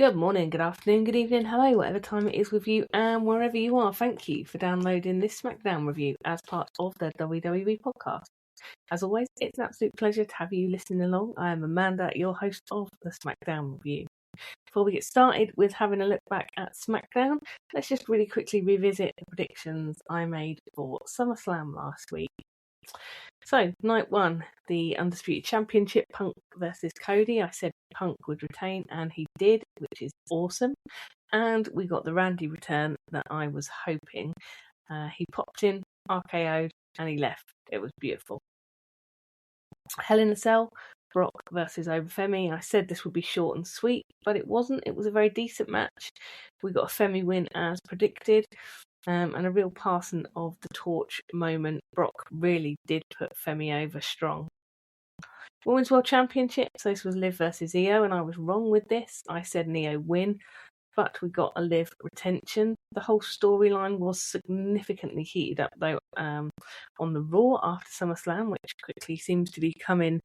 Good morning, good afternoon, good evening, hello, whatever time it is with you and wherever you are. Thank you for downloading this SmackDown review as part of the WWE podcast. As always, it's an absolute pleasure to have you listening along. I am Amanda, your host of the SmackDown review. Before we get started with having a look back at SmackDown, let's just really quickly revisit the predictions I made for SummerSlam last week. So, night one, the Undisputed Championship, Punk versus Cody. I said Punk would retain, and he did, which is awesome. And we got the Randy return that I was hoping. He popped in, RKO'd, and he left. It was beautiful. Hell in a Cell, Brock versus Femi. I said this would be short and sweet, but it wasn't. It was a very decent match. We got a Femi win as predicted. And a real passing of the torch moment. Brock really did put Femi over strong. Women's World Championship, so this was Liv versus Io, and I was wrong with this. I said Io win, but we got a Liv retention. The whole storyline was significantly heated up, though, on the Raw after SummerSlam, which quickly seems to be becoming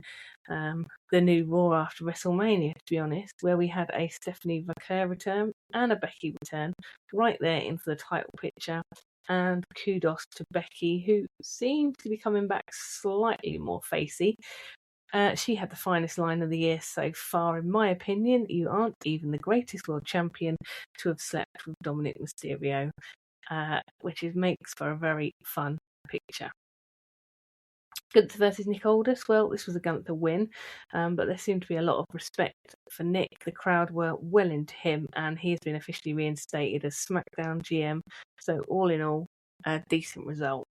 the new Raw after WrestleMania, to be honest, where we had a Stephanie Vaquer return and a Becky return right there into the title picture. And kudos to Becky, who seems to be coming back slightly more facey. She had the finest line of the year so far, in my opinion. You aren't even the greatest world champion to have slept with Dominic Mysterio, which makes for a very fun picture. Gunther versus Nick Aldis. Well, this was a Gunther win, but there seemed to be a lot of respect for Nick. The crowd were well into him, and he has been officially reinstated as SmackDown GM. So all in all, a decent result.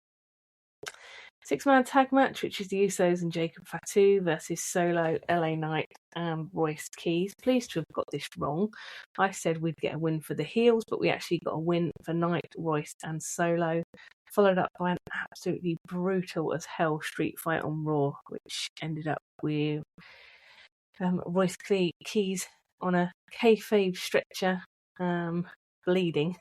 Six-man tag match, which is the Usos and Jacob Fatu versus Solo, LA Knight, and Royce Keys. Pleased to have got this wrong. I said we'd get a win for the heels, but we actually got a win for Knight, Royce, and Solo. Followed up by an absolutely brutal as hell street fight on Raw, which ended up with Royce Keys on a kayfabe stretcher, bleeding.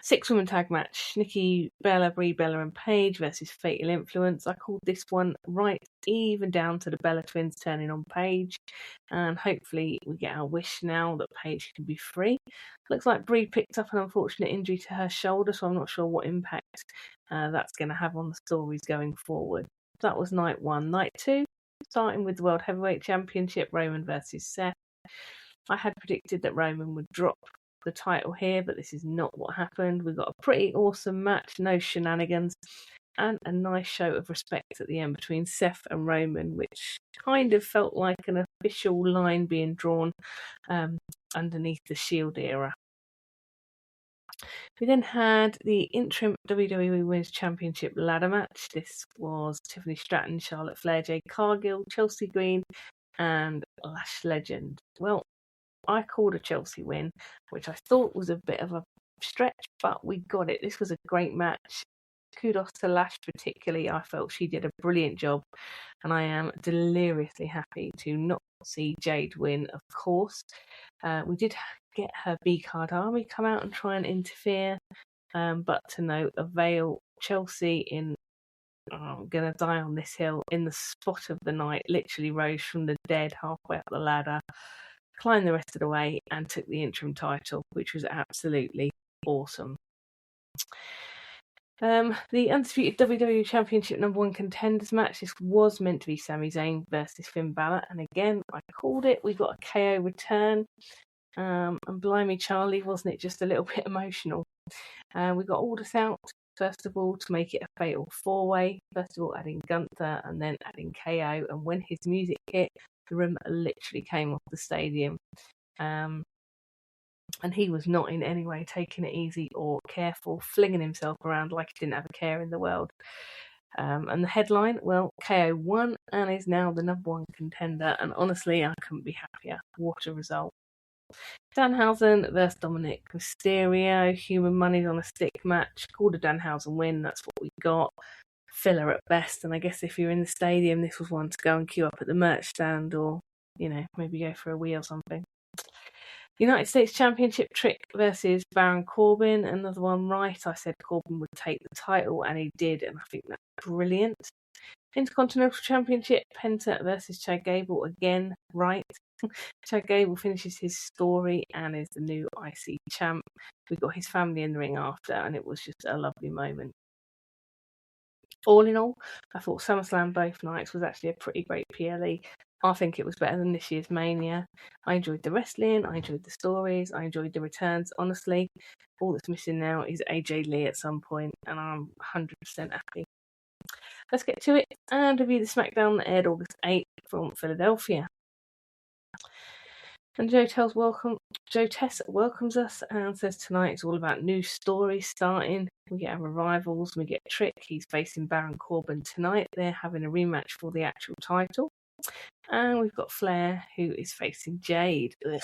Six-woman tag match, Nikki Bella, Brie Bella and Paige versus Fatal Influence. I called this one right, even down to the Bella twins turning on Paige. And hopefully we get our wish now that Paige can be free. Looks like Brie picked up an unfortunate injury to her shoulder, so I'm not sure what impact that's going to have on the stories going forward. That was night one. Night two, starting with the World Heavyweight Championship, Roman versus Seth. I had predicted that Roman would drop the title here, but this is not what happened. We got a pretty awesome match, no shenanigans, and a nice show of respect at the end between Seth and Roman, which kind of felt like an official line being drawn underneath the Shield era. We then had the interim WWE Women's Championship ladder match. This was Tiffany Stratton, Charlotte Flair, Jade Cargill, Chelsea Green, and Lash Legend. Well, I called a Chelsea win, which I thought was a bit of a stretch, but we got it. This was a great match. Kudos to Lash particularly. I felt she did a brilliant job, and I am deliriously happy to not see Jade win, of course. We did get her B-card army come out and try and interfere, but to no avail. Chelsea in I'm going to die on this hill in the spot of the night, literally rose from the dead halfway up the ladder, climbed the rest of the way, and took the interim title, which was absolutely awesome. The Undisputed WWE Championship #1 Contenders match. This was meant to be Sami Zayn versus Finn Balor, and again, I called it. We got a KO return, and blimey Charlie, wasn't it just a little bit emotional? We got Aldis out, first of all, to make it a fatal four-way. First of all, adding Gunther, and then adding KO, and when his music hit, the room literally came off the stadium. And he was not in any way taking it easy or careful, flinging himself around like he didn't have a care in the world. And the headline, well, KO won and is now the #1 contender. And honestly, I couldn't be happier. What a result. Danhausen versus Dominic Mysterio. Human Money's on a stick match. Called a Danhausen win. That's what we got. Filler at best. And I guess if you're in the stadium, this was one to go and queue up at the merch stand or, maybe go for a wee or something. United States Championship, Trick versus Baron Corbin. Another one right. I said Corbin would take the title, and he did, and I think that's brilliant. Intercontinental Championship, Penta versus Chad Gable. Again, right. Chad Gable finishes his story and is the new IC champ. We got his family in the ring after, and it was just a lovely moment. All in all, I thought SummerSlam both nights was actually a pretty great PLE. I think it was better than this year's Mania. I enjoyed the wrestling, I enjoyed the stories, I enjoyed the returns. Honestly, all that's missing now is AJ Lee at some point, and I'm 100% happy. Let's get to it and review the SmackDown that aired August 8th from Philadelphia. And Joe Tess welcomes us and says tonight it's all about new stories starting. We get our revivals, we get Trick, he's facing Baron Corbin tonight. They're having a rematch for the actual title. And we've got Flair, who is facing Jade. Ugh.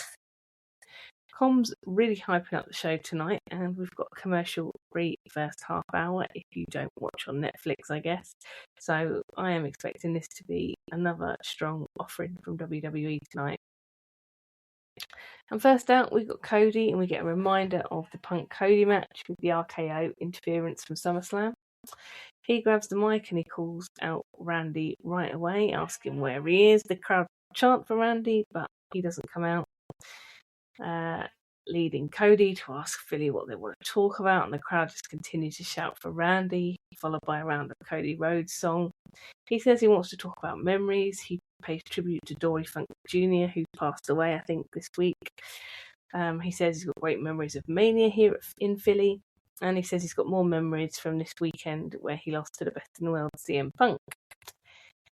Com's really hyping up the show tonight, and we've got commercial-free first half hour if you don't watch on Netflix, I guess. So I am expecting this to be another strong offering from WWE tonight. And first out, we've got Cody, and we get a reminder of the Punk-Cody match with the RKO interference from SummerSlam. He grabs the mic and he calls out Randy right away, asking where he is. The crowd chant for Randy, but he doesn't come out. Leading Cody to ask Philly what they want to talk about, and the crowd just continues to shout for Randy, followed by a round of Cody Rhodes song. He says he wants to talk about memories. He pays tribute to Dory Funk Jr., who passed away, I think, this week. He says he's got great memories of Mania here in Philly, and he says he's got more memories from this weekend where he lost to the best in the world, CM Punk.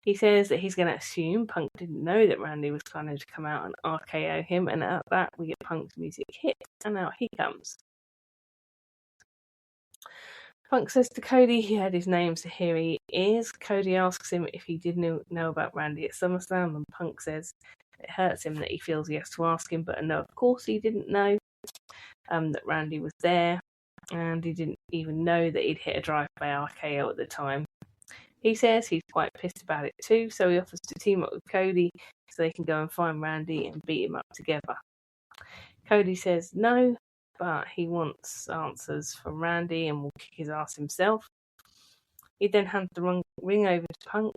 He says that he's going to assume Punk didn't know that Randy was planning to come out and RKO him, and at that we get Punk's music hit, and out he comes. Punk says to Cody he heard his name, so here he is. Cody asks him if he did know about Randy at SummerSlam, and Punk says it hurts him that he feels he has to ask him, but no, of course he didn't know that Randy was there, and he didn't even know that he'd hit a drive-by RKO at the time. He says he's quite pissed about it too, so he offers to team up with Cody so they can go and find Randy and beat him up together. Cody says no, but he wants answers from Randy and will kick his ass himself. He then hands the ring over to Punk,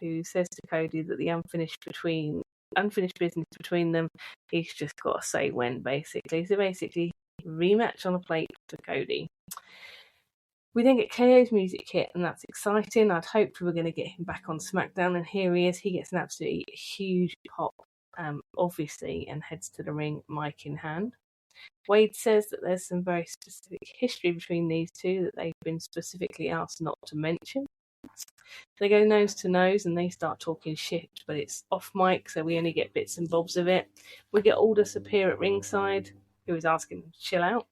who says to Cody that the unfinished business between them, he's just got to say when, basically. So basically, rematch on a plate for Cody. We then get KO's music hit, and that's exciting. I'd hoped we were going to get him back on SmackDown, and here he is. He gets an absolutely huge pop, obviously, and heads to the ring, mic in hand. Wade says that there's some very specific history between these two that they've been specifically asked not to mention. They go nose to nose, and they start talking shit, but it's off mic, so we only get bits and bobs of it. We get Aldous appear at ringside, who is asking him to chill out.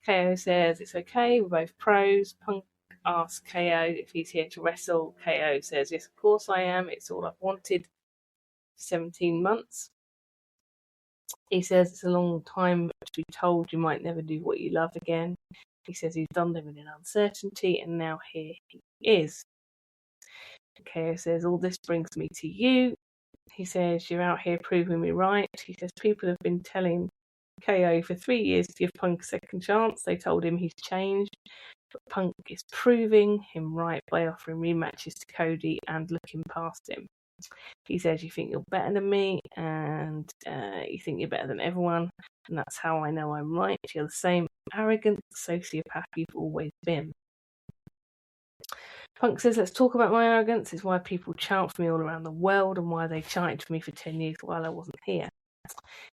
KO says it's okay, we're both pros. Punk asks KO if he's here to wrestle. KO says, yes, of course I am. It's all I've wanted for 17 months. He says it's a long time to be told you might never do what you love again. He says he's done living in uncertainty, and now here he is. KO says, all this brings me to you. He says, you're out here proving me right. He says, people have been telling KO for 3 years to give Punk a second chance. They told him he's changed, but Punk is proving him right by offering rematches to Cody and looking past him. He says, you think you're better than me, and you think you're better than everyone, and that's how I know I'm right. You're the same arrogant sociopath you've always been. Punk says, let's talk about my arrogance. It's why people chant for me all around the world, and why they chanted for me for 10 years while I wasn't here.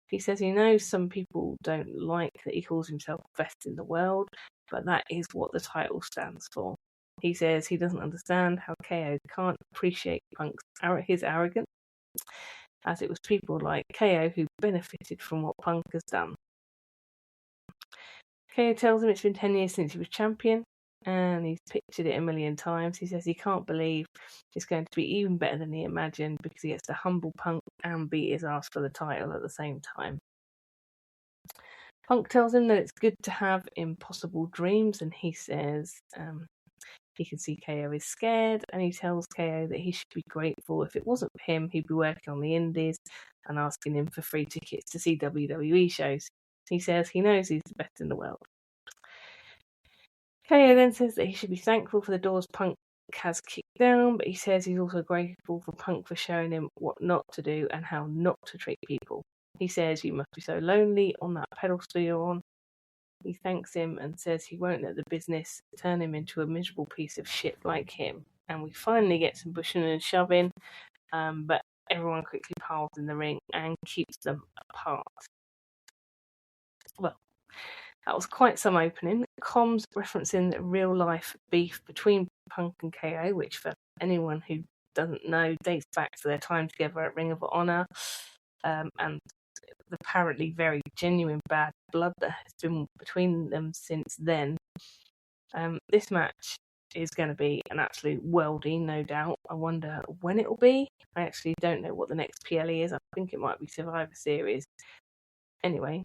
He says he knows some people don't like that he calls himself best in the world, but that is what the title stands for. He says he doesn't understand how KO can't appreciate his arrogance, as it was people like KO who benefited from what Punk has done. KO tells him it's been 10 years since he was champion, and he's pictured it a million times. He says he can't believe it's going to be even better than he imagined because he gets to humble Punk and beat his ass for the title at the same time. Punk tells him that it's good to have impossible dreams, and he says he can see KO is scared, and he tells KO that he should be grateful. If it wasn't for him, he'd be working on the indies and asking him for free tickets to see WWE shows. He says he knows he's the best in the world. KO then says that he should be thankful for the doors Punk has kicked down, but he says he's also grateful for Punk for showing him what not to do and how not to treat people. He says, "You must be so lonely on that pedestal you're on." He thanks him and says he won't let the business turn him into a miserable piece of shit like him. And we finally get some pushing and shoving, but everyone quickly piles in the ring and keeps them apart. Well, that was quite some opening. Comms referencing the real life beef between Punk and KO, which for anyone who doesn't know dates back to their time together at Ring of Honor, and the apparently very genuine bad blood that has been between them since then. This match is going to be an absolute worldie, no doubt. I wonder when it will be. I actually don't know what the next PLE is. I think it might be Survivor Series. Anyway,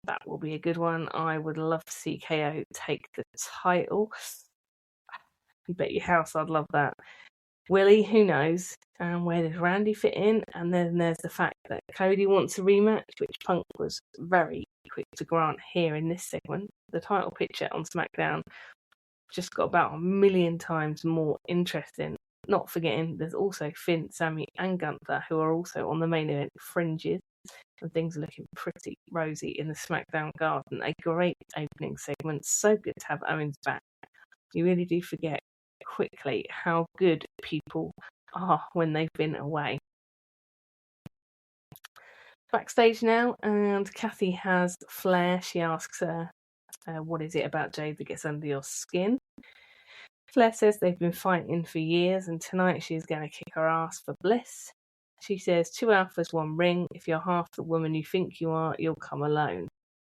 that will be a good one. I would love to see KO take the title. You bet your house I'd love that. Willie, who knows? And where does Randy fit in? And then there's the fact that Cody wants a rematch, which Punk was very quick to grant here in this segment. The title picture on SmackDown just got about 1 million times more interesting. Not forgetting there's also Finn, Sami and Gunther, who are also on the main event fringes. And things are looking pretty rosy in the SmackDown Garden. A great opening segment. So good to have Owens back. You really do forget quickly how good people are when they've been away. Backstage now, and Kathy has Flair. She asks her, what is it about Jade that gets under your skin? Flair says they've been fighting for years, and tonight she's going to kick her ass for bliss. She says, 2 alphas, 1 ring. If you're half the woman you think you are, you'll come alone.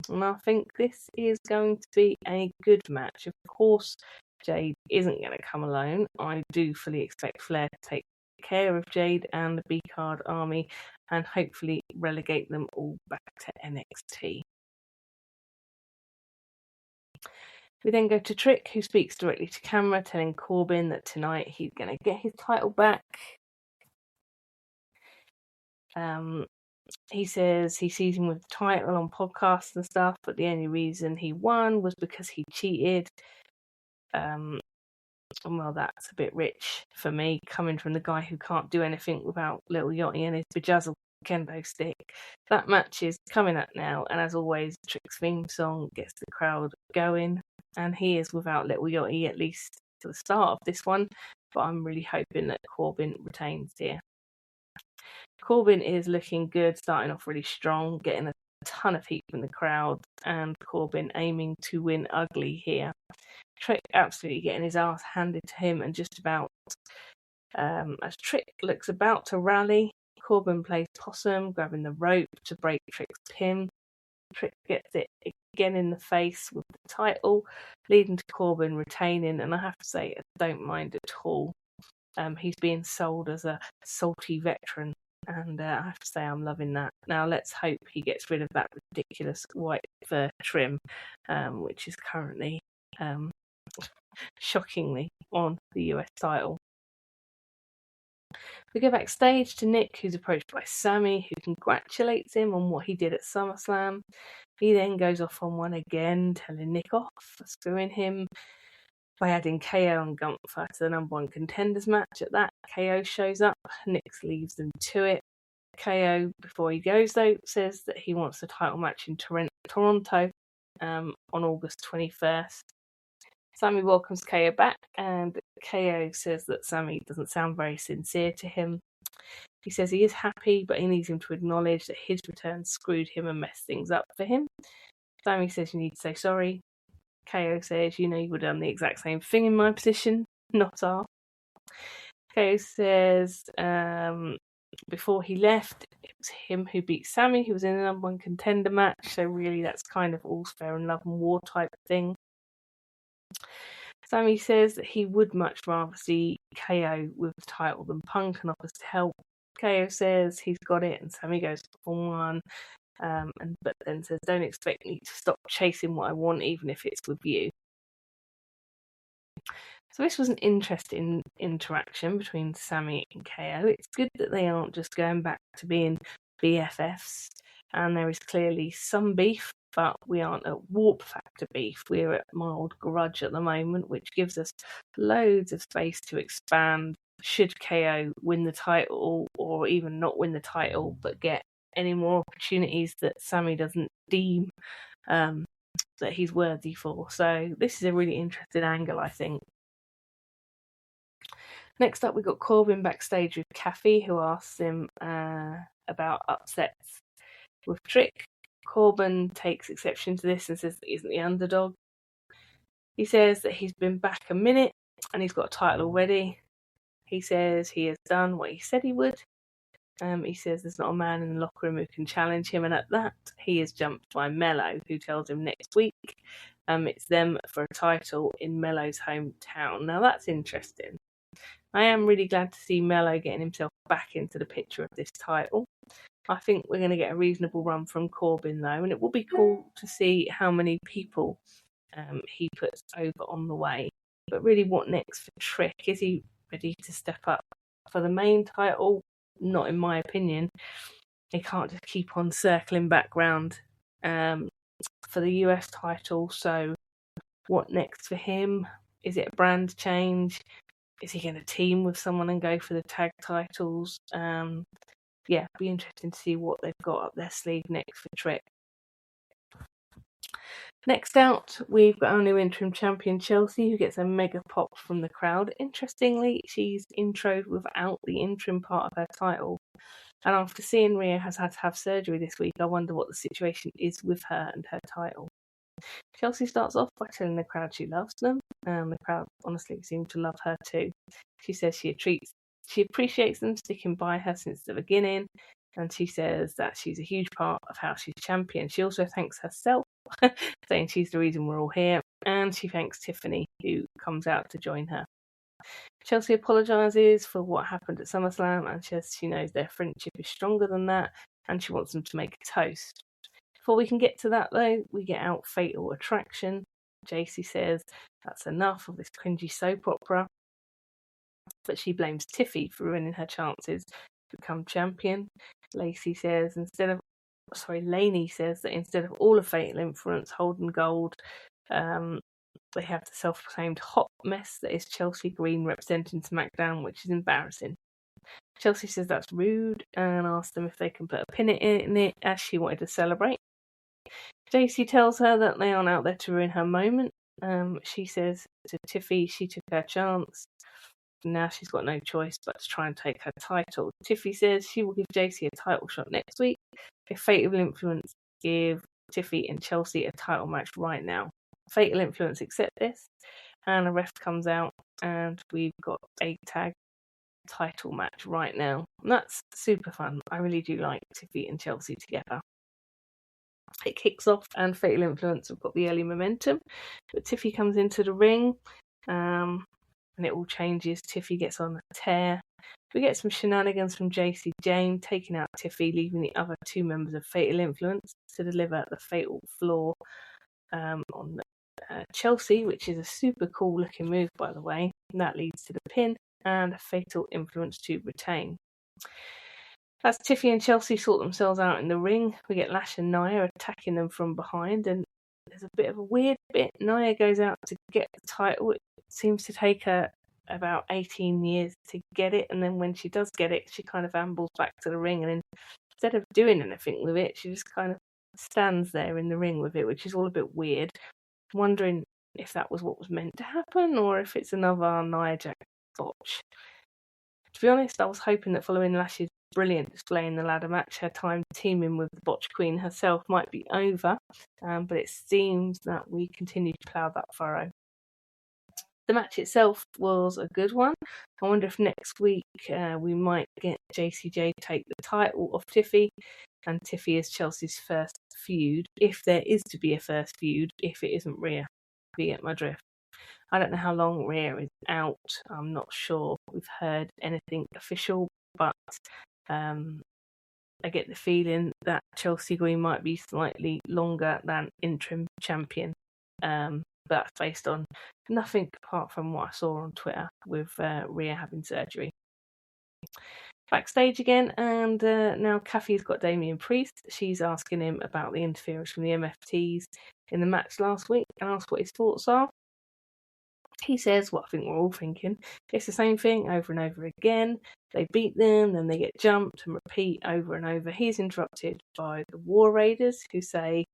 And I think this is going to be a good match. Of course, Jade isn't going to come alone. I do fully expect Flair to take care of Jade and the B-Card army and hopefully relegate them all back to NXT. We then go to Trick, who speaks directly to camera, telling Corbin that tonight he's going to get his title back. He says he sees him with the title on podcasts and stuff, but the only reason he won was because he cheated. Well, that's a bit rich for me, coming from the guy who can't do anything without Little Yachty and his bejazzled kendo stick. That match is coming up now, and as always, Trick's theme song gets the crowd going, and he is without Little Yachty, at least to the start of this one, but I'm really hoping that Corbin retains here. Corbin is looking good, starting off really strong, getting a ton of heat from the crowd, and Corbin aiming to win ugly here. Trick absolutely getting his ass handed to him, and just about as Trick looks about to rally, Corbin plays possum, grabbing the rope to break Trick's pin. Trick gets it again in the face with the title, leading to Corbin retaining, and I have to say I don't mind at all. He's being sold as a salty veteran, and I have to say I'm loving that. Now let's hope he gets rid of that ridiculous white fur trim, which is currently shockingly on the US title. We go backstage to Nick, who's approached by Sami, who congratulates him on what he did at SummerSlam. He then goes off on one again, telling Nick off for screwing him by adding KO and Gunther to the #1 contenders match. At that, KO shows up, Nick leaves them to it. KO, before he goes though, says that he wants a title match in Toronto on August 21st. Sami welcomes KO back, and KO says that Sami doesn't sound very sincere to him. He says he is happy, but he needs him to acknowledge that his return screwed him and messed things up for him. Sami says you need to say sorry. KO says, you would have done the exact same thing in my position, not our. KO says before he left, it was him who beat Sami, who was in the #1 contender match, so really that's kind of all's fair in love and war type thing. Sami says that he would much rather see KO with the title than Punk and offers to help. KO says he's got it, and Sami goes for one, but then says, don't expect me to stop chasing what I want, even if it's with you. So this was an interesting interaction between Sami and KO. It's good that they aren't just going back to being BFFs, and there is clearly some beef, but we aren't at Warp Factor beef. We're at mild grudge at the moment, which gives us loads of space to expand should KO win the title, or even not win the title, but get any more opportunities that Sami doesn't deem that he's worthy for. So this is a really interesting angle, I think. Next up, we got Corbin backstage with Kathy, who asks him about upsets with Trick. Corbin takes exception to this and says that he isn't the underdog. He says that he's been back a minute and he's got a title already. He says he has done what he said he would. He says there's not a man in the locker room who can challenge him, and at that, he is jumped by Mello, who tells him next week it's them for a title in Mello's hometown. Now that's interesting. I am really glad to see Mello getting himself back into the picture of this title. I think we're going to get a reasonable run from Corbin, though, and it will be cool to see how many people he puts over on the way. But really, what next for Trick? Is he ready to step up for the main title? Not in my opinion. He can't just keep on circling back round for the US title. So what next for him? Is it a brand change? Is he going to team with someone and go for the tag titles? Yeah, it'll be interesting to see what they've got up their sleeve next for Trick. Next out, we've got our new interim champion, Chelsea, who gets a mega pop from the crowd. Interestingly, she's introed without the interim part of her title. And after seeing Rhea has had to have surgery this week, I wonder what the situation is with her and her title. Chelsea starts off by telling the crowd she loves them. The crowd honestly seem to love her too. She says she appreciates them sticking by her since the beginning. And she says that she's a huge part of how she's champion. She also thanks herself, saying she's the reason we're all here. And she thanks Tiffany, who comes out to join her. Chelsea apologises for what happened at SummerSlam and says she knows their friendship is stronger than that and she wants them to make a toast. Before we can get to that, though, we get out Fatal Attraction. JC says that's enough of this cringy soap opera, but she blames Tiffy for ruining her chances to become champion. Laney says that instead of all of Fatal Influence holding gold, they have the self-proclaimed hot mess that is Chelsea Green representing SmackDown, which is embarrassing. Chelsea says that's rude and asks them if they can put a pin in it, as she wanted to celebrate. JC tells her that they aren't out there to ruin her moment. She says to Tiffy she took her chance. Now she's got no choice but to try and take her title. Tiffy says she will give JC a title shot next week if Fatal Influence give Tiffy and Chelsea a title match right now. Fatal Influence accept this, and a ref comes out, and we've got a tag title match right now. And that's super fun. I really do like Tiffy and Chelsea together. It kicks off, and Fatal Influence have got the early momentum, but Tiffy comes into the ring, and it all changes. Tiffy gets on a tear. We get some shenanigans from JC Jane, taking out Tiffy, leaving the other two members of Fatal Influence to deliver the Fatal Floor on Chelsea, which is a super cool looking move, by the way. And that leads to the pin and a Fatal Influence to retain. As Tiffy and Chelsea sort themselves out in the ring, we get Lash and Nia attacking them from behind, and there's a bit of a weird bit. Nia goes out to get the title. It seems to take her about 18 years to get it, and then when she does get it, she kind of ambles back to the ring, and then instead of doing anything with it, she just kind of stands there in the ring with it, which is all a bit weird. I'm wondering if that was what was meant to happen, or if it's another Nia Jax botch. To be honest, I was hoping that following Lash's brilliant display in the ladder match, her time teaming with the Botch Queen herself might be over, but it seems that we continue to plough that furrow. The match itself was a good one. I wonder if next week we might get JCJ take the title off Tiffy, and Tiffy is Chelsea's first feud, if there is to be a first feud, if it isn't Rhea. Do you get my drift? I don't know how long Rhea is out. I'm not sure we've heard anything official, but I get the feeling that Chelsea Green might be slightly longer than interim champion. But that's based on nothing apart from what I saw on Twitter with Rhea having surgery. Backstage again, and now Kathy's got Damian Priest. She's asking him about the interference from the MFTs in the match last week and asks what his thoughts are. He says what I think we're all thinking. It's the same thing over and over again. They beat them, then they get jumped and repeat over and over. He's interrupted by the War Raiders, who say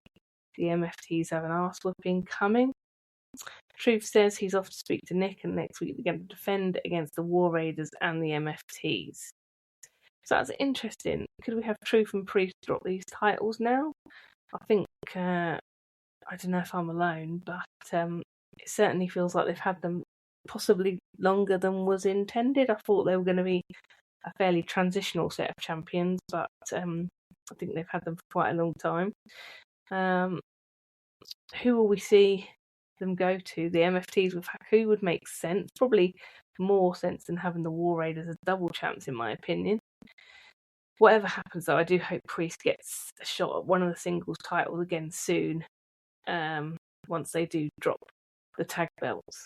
the MFTs have an arse whipping coming. Truth says he's off to speak to Nick, and next week they're going to defend against the War Raiders and the MFTs. So that's interesting. Could we have Truth and Priest drop these titles now? I think, I don't know if I'm alone, but it certainly feels like they've had them possibly longer than was intended. I thought they were going to be a fairly transitional set of champions, but I think they've had them for quite a long time. Who will we see them go to? The MFTs, who would make sense? Probably more sense than having the War Raiders as double champs, in my opinion. Whatever happens, though, I do hope Priest gets a shot at one of the singles titles again soon, once they do drop the tag belts.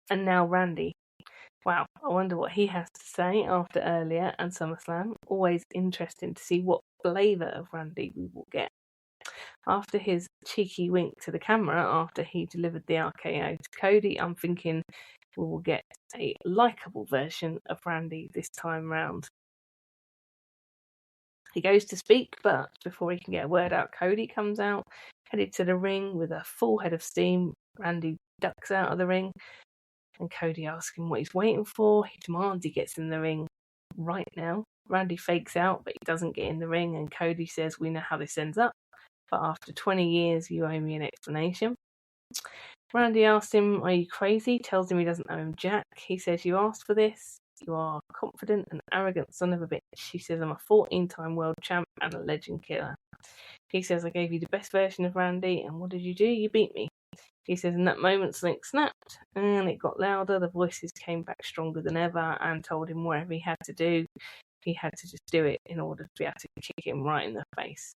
And now Randy. Wow, I wonder what he has to say after earlier and SummerSlam. Always interesting to see what flavour of Randy we will get. After his cheeky wink to the camera after he delivered the RKO to Cody, I'm thinking we will get a likeable version of Randy this time round. He goes to speak, but before he can get a word out, Cody comes out, headed to the ring with a full head of steam. Randy ducks out of the ring, and Cody asks him what he's waiting for. He demands he gets in the ring right now. Randy fakes out, but he doesn't get in the ring, and Cody says, "We know how this ends up, but after 20 years, you owe me an explanation." Randy asks him, "Are you crazy?" Tells him he doesn't owe him jack. He says, "You asked for this. You are a confident and arrogant son of a bitch." He says, "I'm a 14-time world champ and a legend killer." He says, "I gave you the best version of Randy, and what did you do? You beat me." He says, in that moment, something snapped, and it got louder. The voices came back stronger than ever and told him whatever he had to do, he had to just do it in order to be able to kick him right in the face.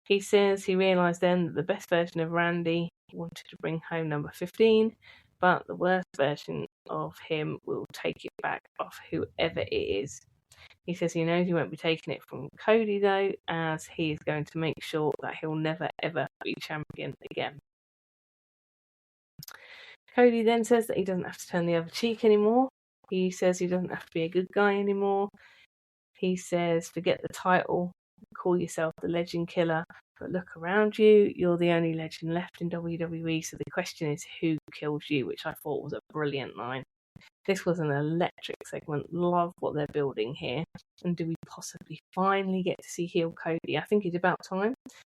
He says he realised then that the best version of Randy wanted to bring home number 15, but the worst version of him will take it back off whoever it is. He says he knows he won't be taking it from Cody, though, as he is going to make sure that he'll never, ever be champion again. Cody then says that he doesn't have to turn the other cheek anymore. He says he doesn't have to be a good guy anymore. He says, forget the title, call yourself the legend killer, but look around you, you're the only legend left in WWE, so the question is who kills you, which I thought was a brilliant line. This was an electric segment. Love what they're building here. And do we possibly finally get to see heel Cody? I think it's about time.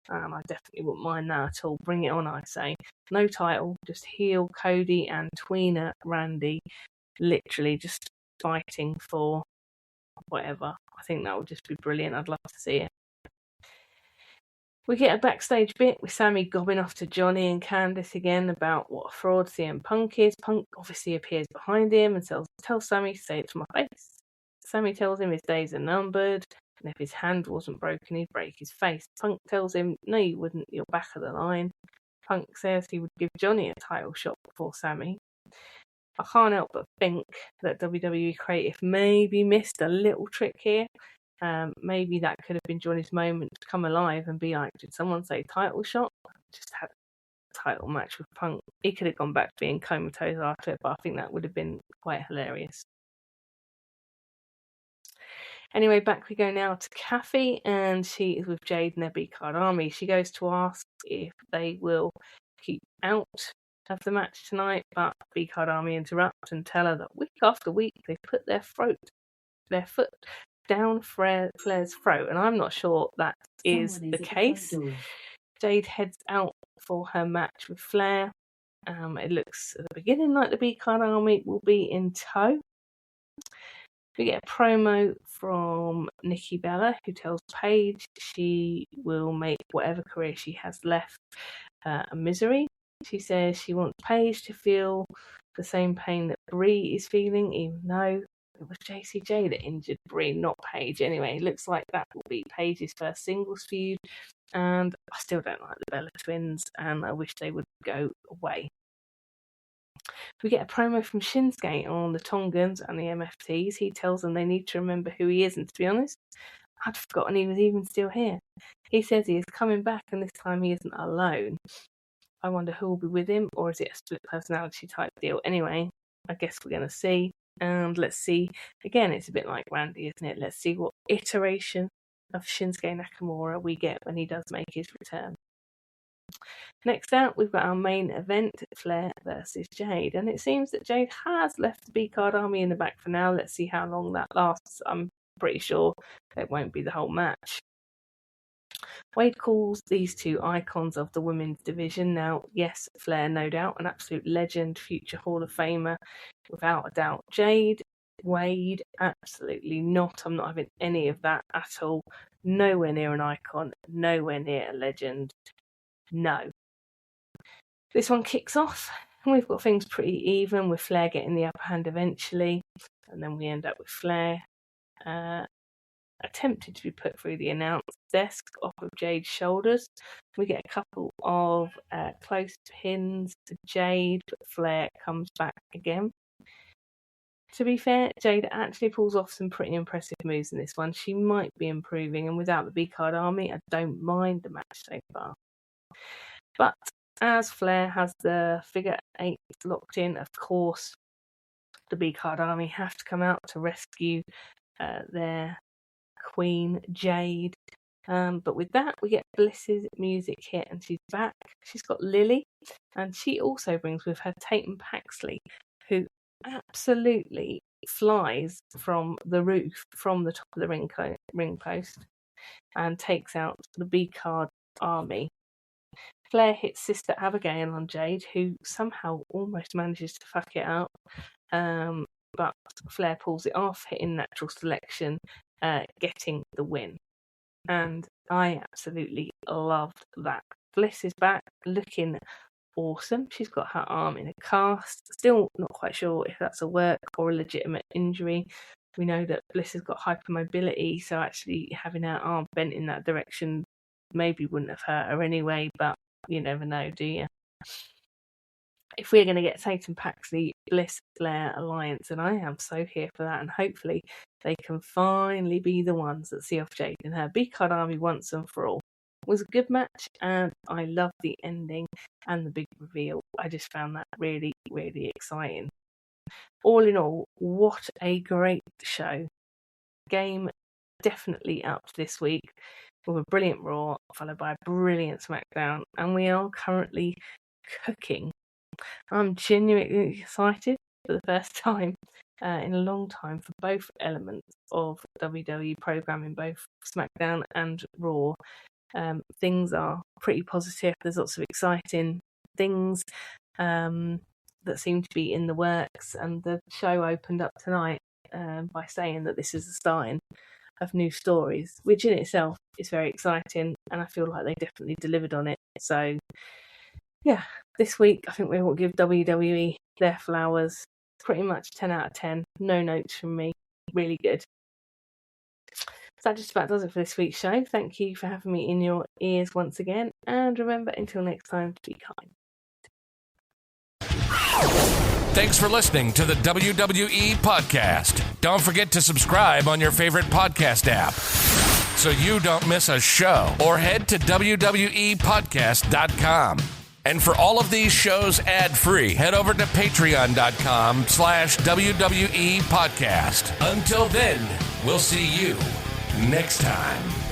I definitely wouldn't mind that at all. Bring it on, I say. No title, just heel Cody and tweener Randy, literally just fighting for whatever. I think that would just be brilliant. I'd love to see it. We get a backstage bit with Sami gobbing off to Johnny and Candice again about what a fraud CM Punk is. Punk obviously appears behind him and tells Sami to say it to my face. Sami tells him his days are numbered, and if his hand wasn't broken, he'd break his face. Punk tells him, no, you wouldn't, you're back of the line. Punk says he would give Johnny a title shot before Sami. I can't help but think that WWE Creative maybe missed a little trick here. Maybe that could have been Johnny's moment to come alive and be like, did someone say title shot? Just had a title match with Punk. He could have gone back to being comatose after it, but I think that would have been quite hilarious. Anyway, back we go now to Kathy, and she is with Jade and their B-Card Army. She goes to ask if they will keep out of the match tonight, but B-Card Army interrupt and tell her that week after week they put their foot down Flair's throat, and I'm not sure that is the case. Jade heads out for her match with Flair. It looks at the beginning like the B-Card Army will be in tow. We get a promo from Nikki Bella, who tells Paige she will make whatever career she has left a misery. She says she wants Paige to feel the same pain that Brie is feeling, even though it was JCJ that injured Brie, not Paige. Anyway, it looks like that will be Paige's first singles feud, and I still don't like the Bella twins, and I wish they would go away. We get a promo from Shinsuke on the Tongans and the MFTs. He tells them they need to remember who he is, and to be honest, I'd forgotten he was even still here. He says he is coming back, and this time he isn't alone. I wonder who will be with him, or is it a split personality type deal? Anyway, I guess we're going to see. And let's see. Again, it's a bit like Randy, isn't it? Let's see what iteration of Shinsuke Nakamura we get when he does make his return. Next out, we've got our main event, Flair versus Jade. And it seems that Jade has left the B-Card Army in the back for now. Let's see how long that lasts. I'm pretty sure it won't be the whole match. Wade calls these two icons of the women's division. Now, yes, Flair, no doubt, an absolute legend, future Hall of Famer, without a doubt. Jade, Wade, absolutely not. I'm not having any of that at all. Nowhere near an icon, nowhere near a legend. No. This one kicks off, and we've got things pretty even, with Flair getting the upper hand eventually, and then we end up with Flair attempted to be put through the announce desk off of Jade's shoulders. We get a couple of close pins to Jade, but Flair comes back again. To be fair, Jade actually pulls off some pretty impressive moves in this one. She might be improving, and without the B-Card Army, I don't mind the match so far. But as Flair has the figure 8 locked in, of course, the B-Card Army have to come out to rescue their Queen Jade. But with that, we get Bliss's music hit, and she's back. She's got Lily, and she also brings with her Tatum Paxley, who absolutely flies from the roof, from the top of the ring post, and takes out the B-Card Army. Flair hits Sister Abigail on Jade, who somehow almost manages to fuck it up. But Flair pulls it off, hitting Natural Selection, getting the win. And I absolutely loved that. Bliss is back, looking awesome. She's got her arm in a cast. Still not quite sure if that's a work or a legitimate injury. We know that Bliss has got hypermobility, so actually having her arm bent in that direction maybe wouldn't have hurt her anyway, but you never know, do you? If we're going to get Tatum Paxley, Bliss, Flair alliance, and I am so here for that, and hopefully they can finally be the ones that see off Jade and her B-Card Army once and for all. It was a good match, and I loved the ending and the big reveal. I just found that really, really exciting. All in all, what a great show. Game definitely up this week with a brilliant Raw, followed by a brilliant SmackDown, and we are currently cooking. I'm genuinely excited for the first time in a long time for both elements of WWE programming, both SmackDown and Raw. Things are pretty positive. There's lots of exciting things that seem to be in the works, and the show opened up tonight by saying that this is the starting of new stories, which in itself is very exciting, and I feel like they definitely delivered on it. So yeah, this week I think we will give WWE their flowers. Pretty much 10 out of 10. No notes from me. Really good. So that just about does it for this week's show. Thank you for having me in your ears once again, and remember, until next time, to be kind. Thanks for listening to the WWE Podcast. Don't forget to subscribe on your favorite podcast app so you don't miss a show, or head to WWEpodcast.com. And for all of these shows ad-free, head over to patreon.com/WWE Podcast. Until then, we'll see you next time.